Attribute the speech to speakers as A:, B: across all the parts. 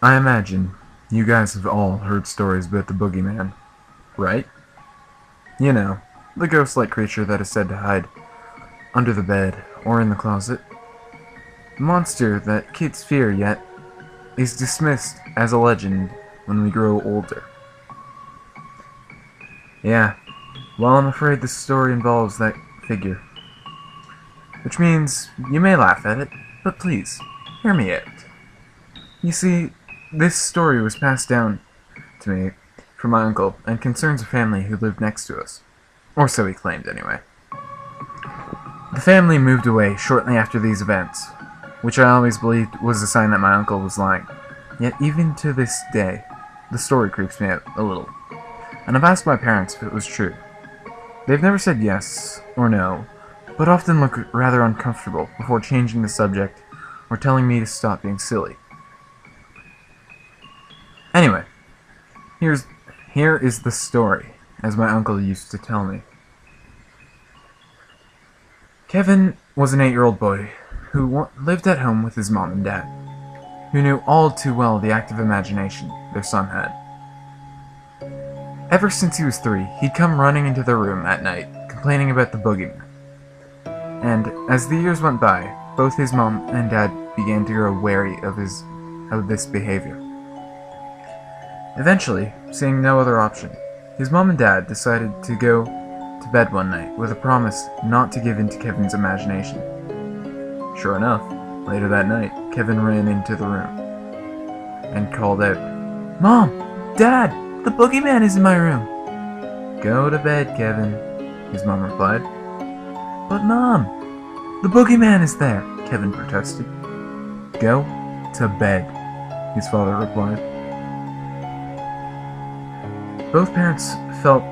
A: I imagine you guys have all heard stories about the Boogeyman, right? You know, the ghost-like creature that is said to hide under the bed or in the closet. The monster that kids fear yet is dismissed as a legend when we grow older. Yeah, well, I'm afraid this story involves that figure. Which means you may laugh at it, but please, hear me out. You see, this story was passed down to me from my uncle and concerns a family who lived next to us. Or so he claimed, anyway. The family moved away shortly after these events, which I always believed was a sign that my uncle was lying. Yet even to this day, the story creeps me out a little, and I've asked my parents if it was true. They've never said yes or no, but often look rather uncomfortable before changing the subject or telling me to stop being silly. Anyway, here is the story, as my uncle used to tell me. Kevin was an 8-year-old boy who lived at home with his mom and dad, who knew all too well the active imagination their son had. Ever since he was 3, he'd come running into their room at night, complaining about the boogeyman. And as the years went by, both his mom and dad began to grow wary of this behavior. Eventually, seeing no other option, his mom and dad decided to go to bed one night with a promise not to give in to Kevin's imagination. Sure enough, later that night, Kevin ran into the room and called out, "Mom! Dad! The boogeyman is in my room!" "Go to bed, Kevin," his mom replied. "But Mom, the boogeyman is there," Kevin protested. "Go to bed," his father replied. Both parents felt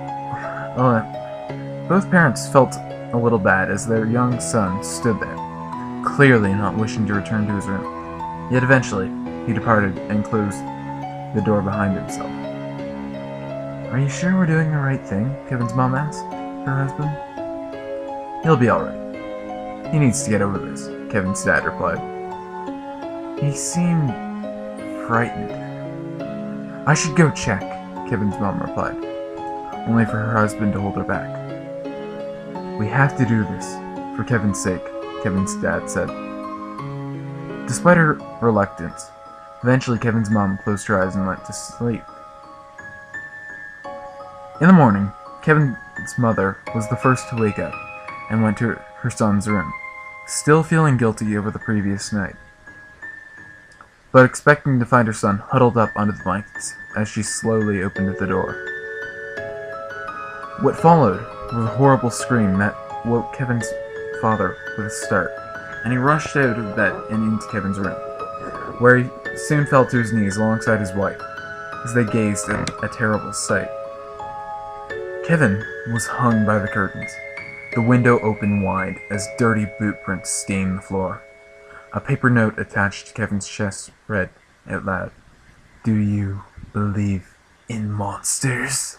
A: a little bad as their young son stood there, clearly not wishing to return to his room. Yet eventually, he departed and closed the door behind himself. "Are you sure we're doing the right thing?" Kevin's mom asked her husband. "He'll be alright. He needs to get over this," Kevin's dad replied. He seemed frightened. "I should go check," Kevin's mom replied, only for her husband to hold her back. "We have to do this, for Kevin's sake," Kevin's dad said. Despite her reluctance, eventually Kevin's mom closed her eyes and went to sleep. In the morning, Kevin's mother was the first to wake up and went to her son's room, still feeling guilty over the previous night, but expecting to find her son huddled up under the blankets as she slowly opened the door. What followed was a horrible scream that woke Kevin's father with a start, and he rushed out of bed and into Kevin's room, where he soon fell to his knees alongside his wife as they gazed at a terrible sight. Kevin was hung by the curtains, the window open wide as dirty boot prints stained the floor. A paper note attached to Kevin's chest read out loud, "Do you believe in monsters?"